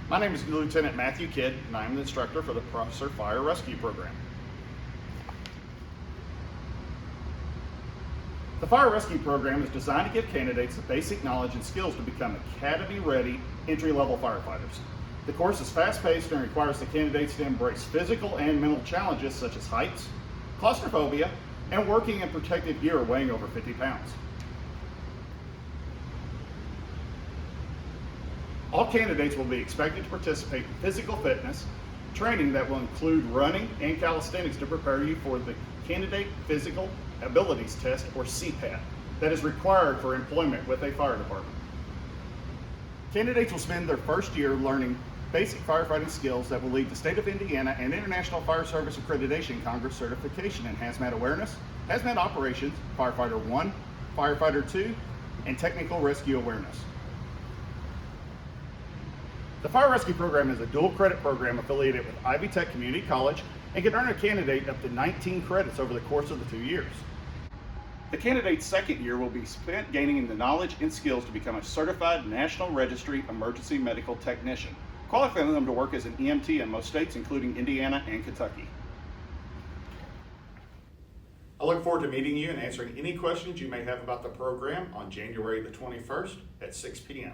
My name is Lieutenant Matthew Kidd, and I am the instructor for the Officer Fire Rescue Program. The Fire Rescue Program is designed to give candidates the basic knowledge and skills to become academy-ready, entry-level firefighters. The course is fast-paced and requires the candidates to embrace physical and mental challenges such as heights, claustrophobia, and working in protective gear weighing over 50 pounds. All candidates will be expected to participate in physical fitness training that will include running and calisthenics to prepare you for the Candidate Physical Abilities Test, or CPAT, that is required for employment with a fire department. Candidates will spend their first year learning basic firefighting skills that will lead to State of Indiana and International Fire Service Accreditation Congress certification in hazmat awareness, hazmat operations, firefighter 1, firefighter 2, and technical rescue awareness. The Fire Rescue Program is a dual credit program affiliated with Ivy Tech Community College and can earn a candidate up to 19 credits over the course of the 2 years. The candidate's second year will be spent gaining the knowledge and skills to become a certified National Registry Emergency Medical Technician, qualifying them to work as an EMT in most states, including Indiana and Kentucky. I look forward to meeting you and answering any questions you may have about the program on January the 21st at 6 p.m.